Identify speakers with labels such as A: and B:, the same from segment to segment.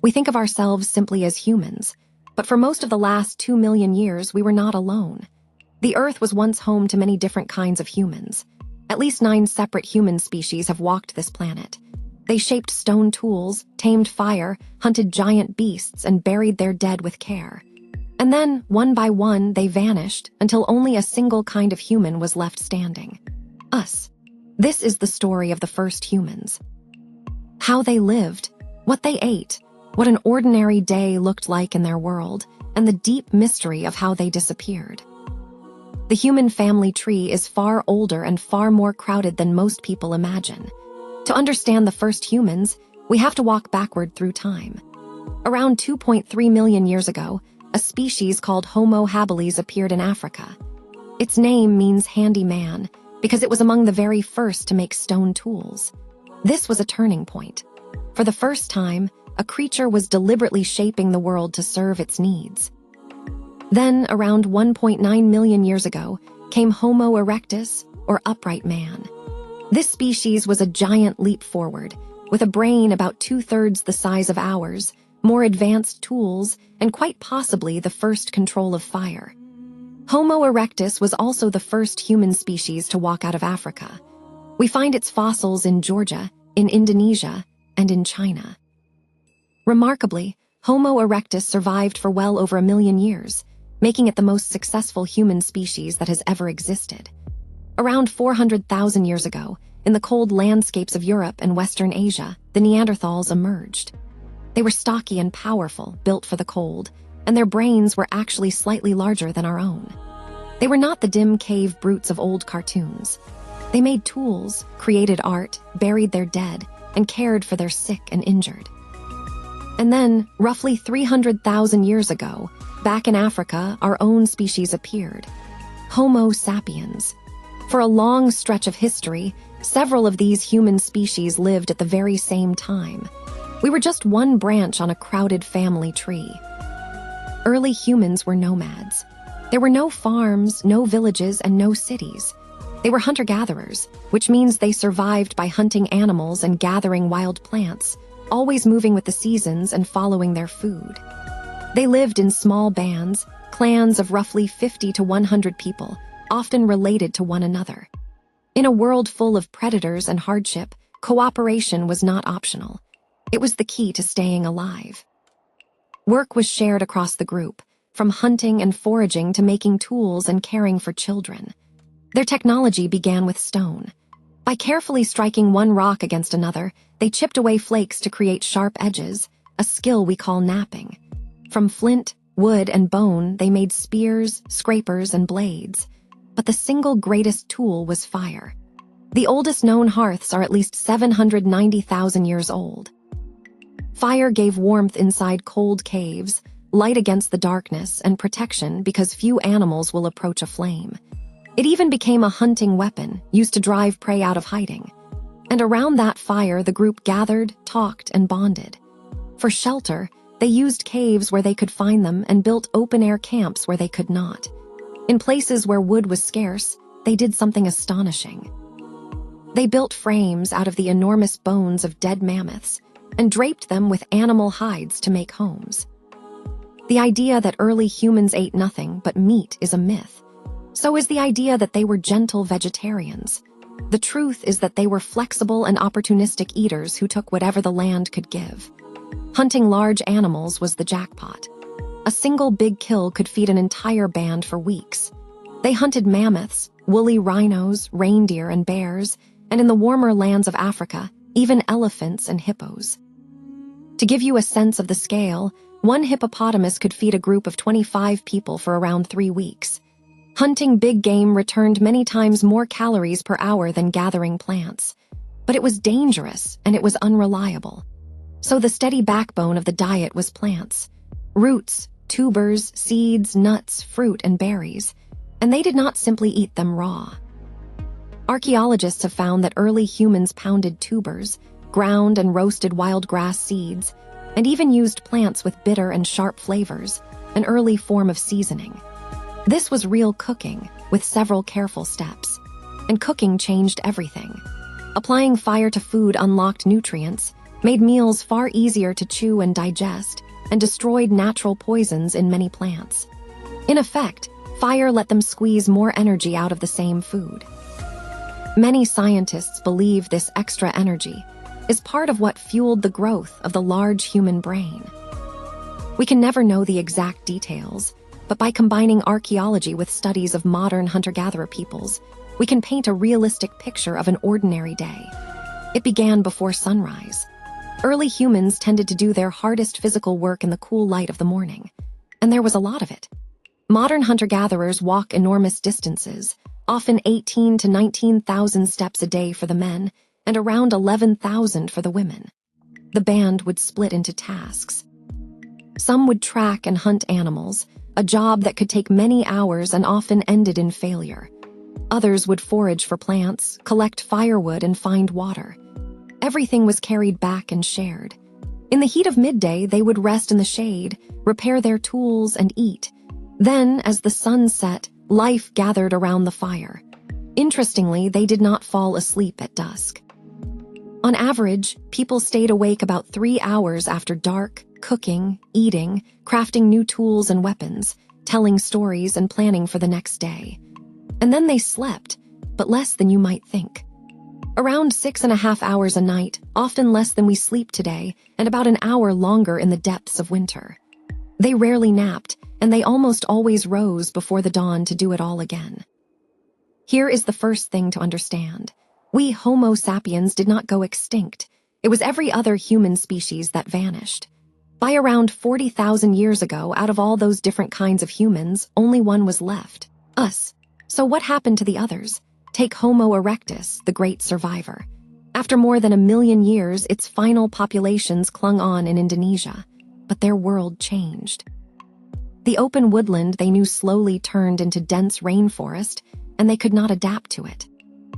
A: We think of ourselves simply as humans, but for most of the last 2 million years, we were not alone. The Earth was once home to many different kinds of humans. At least 9 separate human species have walked this planet. They shaped stone tools, tamed fire, hunted giant beasts, and buried their dead with care. And then, one by one, they vanished until only a single kind of human was left standing. Us. This is the story of the first humans. How they lived, what they ate, what an ordinary day looked like in their world, and the deep mystery of how they disappeared. The human family tree is far older and far more crowded than most people imagine. To understand the first humans, we have to walk backward through time. Around 2.3 million years ago, a species called Homo habilis appeared in Africa. Its name means handy man because it was among the very first to make stone tools. This was a turning point. For the first time, a creature was deliberately shaping the world to serve its needs. Then, around 1.9 million years ago, came Homo erectus, or upright man. This species was a giant leap forward, with a brain about 2/3 the size of ours, more advanced tools, and quite possibly the first control of fire. Homo erectus was also the first human species to walk out of Africa. We find its fossils in Georgia, in Indonesia, and in China. Remarkably, Homo erectus survived for well over 1 million years, making it the most successful human species that has ever existed. Around 400,000 years ago, in the cold landscapes of Europe and Western Asia, the Neanderthals emerged. They were stocky and powerful, built for the cold, and their brains were actually slightly larger than our own. They were not the dim cave brutes of old cartoons. They made tools, created art, buried their dead, and cared for their sick and injured. And then, roughly 300,000 years ago, back in Africa, our own species appeared. Homo sapiens. For a long stretch of history, several of these human species lived at the very same time. We were just one branch on a crowded family tree. Early humans were nomads. There were no farms, no villages, and no cities. They were hunter-gatherers, which means they survived by hunting animals and gathering wild plants, always moving with the seasons and following their food. They lived in small bands, clans of roughly 50 to 100 people, often related to one another. In a world full of predators and hardship, cooperation was not optional. It was the key to staying alive. Work was shared across the group, from hunting and foraging to making tools and caring for children. Their technology began with stone. By carefully striking one rock against another, they chipped away flakes to create sharp edges, a skill we call knapping. From flint, wood, and bone, they made spears, scrapers, and blades. But the single greatest tool was fire. The oldest known hearths are at least 790,000 years old. Fire gave warmth inside cold caves, light against the darkness, and protection because few animals will approach a flame. It even became a hunting weapon, used to drive prey out of hiding. And around that fire, the group gathered, talked, and bonded. For shelter, they used caves where they could find them and built open-air camps where they could not. In places where wood was scarce, they did something astonishing. They built frames out of the enormous bones of dead mammoths and draped them with animal hides to make homes. The idea that early humans ate nothing but meat is a myth. So is the idea that they were gentle vegetarians. The truth is that they were flexible and opportunistic eaters who took whatever the land could give. Hunting large animals was the jackpot. A single big kill could feed an entire band for weeks. They hunted mammoths, woolly rhinos, reindeer, and bears, and in the warmer lands of Africa, even elephants and hippos. To give you a sense of the scale, one hippopotamus could feed a group of 25 people for around 3 weeks. Hunting big game returned many times more calories per hour than gathering plants. But it was dangerous and it was unreliable. So the steady backbone of the diet was plants. Roots, tubers, seeds, nuts, fruit, and berries. And they did not simply eat them raw. Archaeologists have found that early humans pounded tubers, ground and roasted wild grass seeds, and even used plants with bitter and sharp flavors, an early form of seasoning. This was real cooking, with several careful steps. And cooking changed everything. Applying fire to food unlocked nutrients, made meals far easier to chew and digest, and destroyed natural poisons in many plants. In effect, fire let them squeeze more energy out of the same food. Many scientists believe this extra energy is part of what fueled the growth of the large human brain. We can never know the exact details, but by combining archaeology with studies of modern hunter-gatherer peoples, we can paint a realistic picture of an ordinary day. It began before sunrise. Early humans tended to do their hardest physical work in the cool light of the morning, and there was a lot of it. Modern hunter-gatherers walk enormous distances, often 18 to 19,000 steps a day for the men, and around 11,000 for the women. The band would split into tasks. Some would track and hunt animals, a job that could take many hours and often ended in failure. Others would forage for plants, collect firewood, and find water. Everything was carried back and shared. In the heat of midday, they would rest in the shade, repair their tools, and eat. Then, as the sun set, life gathered around the fire. Interestingly, they did not fall asleep at dusk. On average, people stayed awake about 3 hours after dark, cooking, eating, crafting new tools and weapons, telling stories, and planning for the next day. And then they slept, but less than you might think. Around 6.5 hours a night, often less than we sleep today, and about an hour longer in the depths of winter. They rarely napped, and they almost always rose before the dawn to do it all again. Here is the first thing to understand. We Homo sapiens did not go extinct. It was every other human species that vanished. By around 40,000 years ago, out of all those different kinds of humans, only one was left: us. So what happened to the others? Take Homo erectus, the great survivor. After more than 1 million years, its final populations clung on in Indonesia, but their world changed. The open woodland they knew slowly turned into dense rainforest, and they could not adapt to it.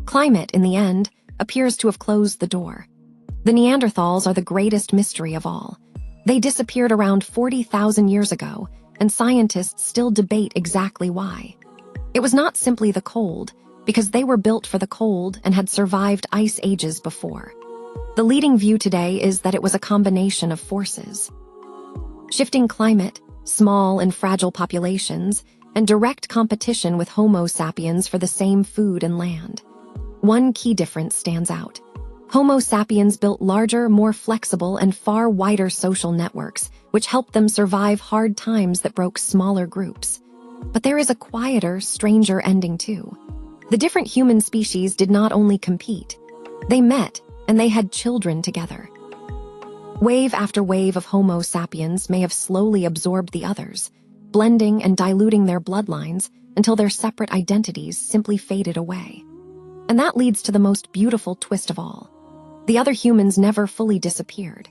A: Climate, in the end, appears to have closed the door. The Neanderthals are the greatest mystery of all. They disappeared around 40,000 years ago, and scientists still debate exactly why. It was not simply the cold, because they were built for the cold and had survived ice ages before. The leading view today is that it was a combination of forces: shifting climate, small and fragile populations, and direct competition with Homo sapiens for the same food and land. One key difference stands out. Homo sapiens built larger, more flexible, and far wider social networks, which helped them survive hard times that broke smaller groups. But there is a quieter, stranger ending too. The different human species did not only compete. They met, and they had children together. Wave after wave of Homo sapiens may have slowly absorbed the others, blending and diluting their bloodlines until their separate identities simply faded away. And that leads to the most beautiful twist of all. The other humans never fully disappeared.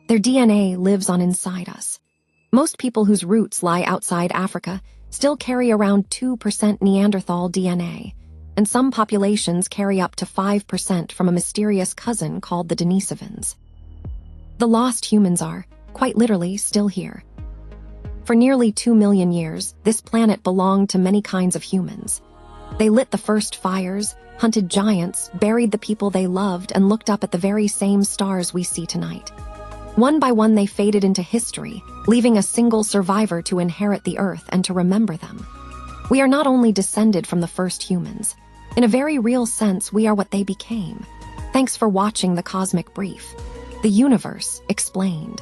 A: Their DNA lives on inside us. Most people whose roots lie outside Africa still carry around 2% Neanderthal DNA, and some populations carry up to 5% from a mysterious cousin called the Denisovans. The lost humans are, quite literally, still here. For nearly 2 million years, this planet belonged to many kinds of humans. They lit the first fires, hunted giants, buried the people they loved, and looked up at the very same stars we see tonight. One by one, they faded into history, leaving a single survivor to inherit the Earth and to remember them. We are not only descended from the first humans. In a very real sense, we are what they became. Thanks for watching The Cosmic Brief. The Universe Explained.